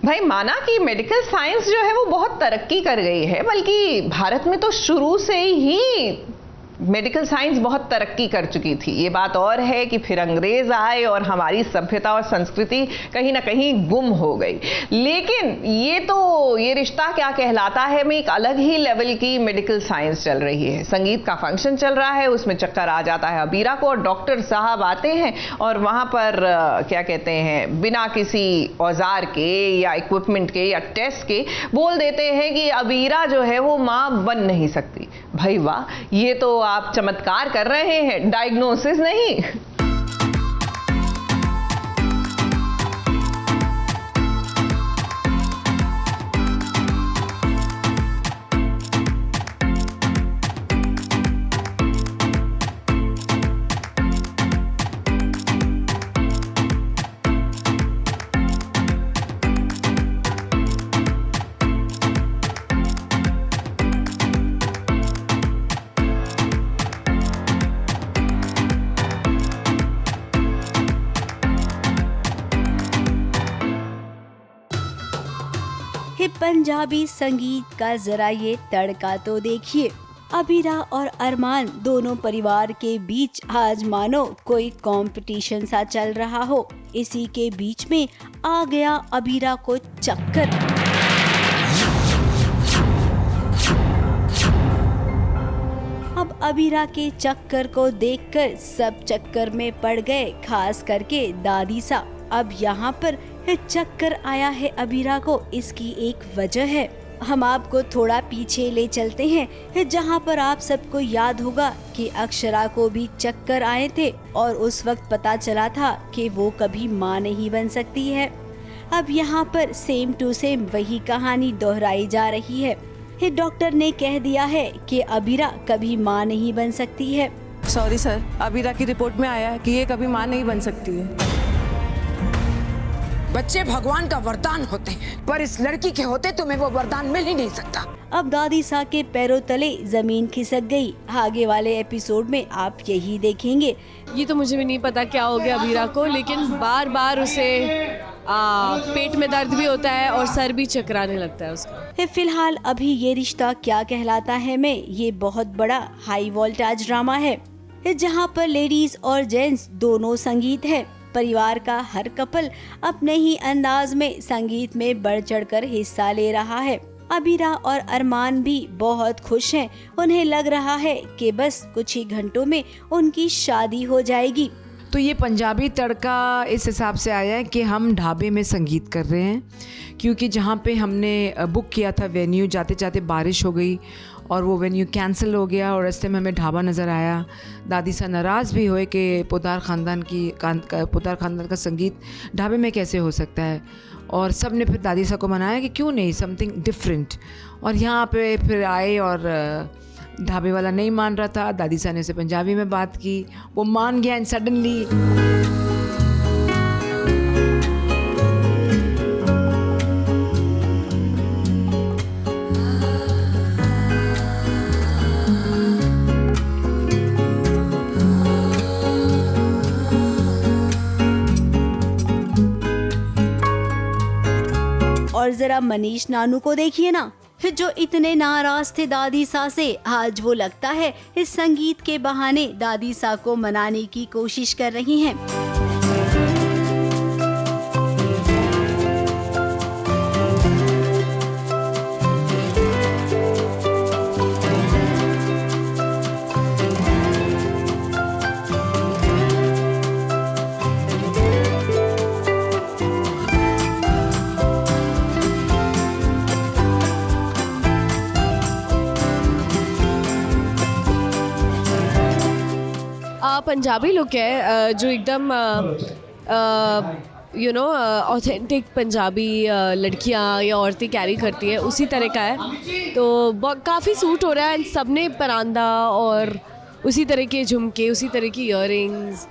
भाई माना कि मेडिकल साइंस जो है वो बहुत तरक्की कर गई है, बल्कि भारत में तो शुरू से ही मेडिकल साइंस बहुत तरक्की कर चुकी थी। ये बात और है कि फिर अंग्रेज आए और हमारी सभ्यता और संस्कृति कहीं ना कहीं गुम हो गई। लेकिन ये रिश्ता क्या कहलाता है में एक अलग ही लेवल की मेडिकल साइंस चल रही है। संगीत का फंक्शन चल रहा है, उसमें चक्कर आ जाता है अबीरा को और डॉक्टर साहब आते हैं और वहां पर क्या कहते हैं, बिना किसी औजार के या इक्विपमेंट के या टेस्ट के बोल देते हैं कि अबीरा जो है वो मां बन नहीं सकती। भाई वाह, ये तो आप चमत्कार कर रहे हैं, डायग्नोसिस नहीं। पंजाबी संगीत का जरा ये तड़का तो देखिए। अबीरा और अरमान दोनों परिवार के बीच आज मानो कोई कंपटीशन सा चल रहा हो। इसी के बीच में आ गया अबीरा को चक्कर। अब अबीरा के चक्कर को देखकर सब चक्कर में पड़ गए, खास करके दादी सा। अब यहाँ पर चक्कर आया है अबीरा को, इसकी एक वजह है। हम आपको थोड़ा पीछे ले चलते हैं, जहाँ पर आप सबको याद होगा कि अक्षरा को भी चक्कर आए थे और उस वक्त पता चला था कि वो कभी माँ नहीं बन सकती है। अब यहाँ पर सेम टू सेम वही कहानी दोहराई जा रही है। डॉक्टर ने कह दिया है कि अबीरा कभी माँ नहीं बन सकती है। सॉरी सर, अबीरा की रिपोर्ट में आया है कि ये कभी माँ नहीं बन सकती है। बच्चे भगवान का वरदान होते हैं, पर इस लड़की के होते तुम्हें वो वरदान मिल ही नहीं सकता। अब दादी सा के पैरों तले जमीन खिसक गई। आगे वाले एपिसोड में आप यही देखेंगे। ये तो मुझे भी नहीं पता क्या हो गया अबीरा को, लेकिन बार बार उसे पेट में दर्द भी होता है और सर भी चकराने लगता है उसका। फिलहाल अभी ये रिश्ता क्या कहलाता है में ये बहुत बड़ा हाई वोल्टेज ड्रामा है, जहाँ पर लेडीज और जेंट्स दोनों संगीत है। परिवार का हर कपल अपने ही अंदाज में संगीत में बढ़ चढ़कर हिस्सा ले रहा है। अबीरा और अरमान भी बहुत खुश हैं। उन्हें लग रहा है कि बस कुछ ही घंटों में उनकी शादी हो जाएगी। तो ये पंजाबी तड़का इस हिसाब से आया है कि हम ढाबे में संगीत कर रहे हैं, क्योंकि जहाँ पे हमने बुक किया था वेन्यू, जाते जाते बारिश हो गई और वो वेन्यू कैंसिल हो गया और रास्ते में हमें ढाबा नज़र आया। दादी सा नाराज़ भी हुए कि पुतार ख़ानदान का संगीत ढाबे में कैसे हो सकता है, और सब ने फिर दादी सा को मनाया कि क्यों नहीं, समथिंग डिफरेंट। और यहाँ पे फिर आए और ढाबे वाला नहीं मान रहा था। दादी सा ने उसे पंजाबी में बात की, वो मान गया एंड सडनली और जरा मनीष नानू को देखिए ना, जो इतने नाराज थे दादी सा से, आज वो लगता है इस संगीत के बहाने दादी सा को मनाने की कोशिश कर रही हैं। पंजाबी लुक है जो एकदम ऑथेंटिक पंजाबी लड़कियां या औरतें कैरी करती है, उसी तरह का है। तो काफ़ी सूट हो रहा है। सबने परांदा और उसी तरह के झुमके, उसी तरह की ईयरिंग्स,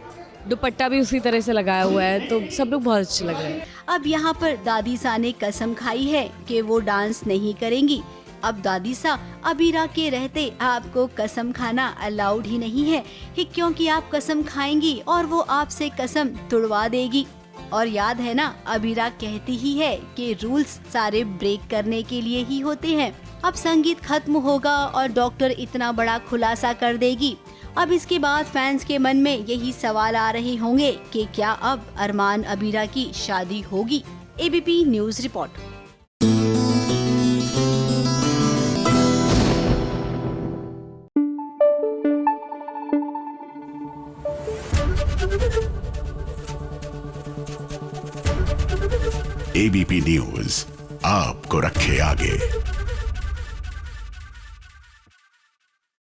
दुपट्टा भी उसी तरह से लगाया हुआ है, तो सब लोग बहुत अच्छे लग रहे हैं। अब यहाँ पर दादी सा ने कसम खाई है कि वो डांस नहीं करेंगी। अब दादी सा अबीरा के रहते आपको कसम खाना अलाउड ही नहीं है, क्योंकि आप कसम खाएंगी और वो आपसे कसम तुड़वा देगी। और याद है ना, अबीरा कहती ही है कि रूल्स सारे ब्रेक करने के लिए ही होते हैं। अब संगीत खत्म होगा और डॉक्टर इतना बड़ा खुलासा कर देगी। अब इसके बाद फैंस के मन में यही सवाल आ रहे होंगे कि क्या अब अरमान अबीरा की शादी होगी। ABP news report. ABP news आपको रखे आगे।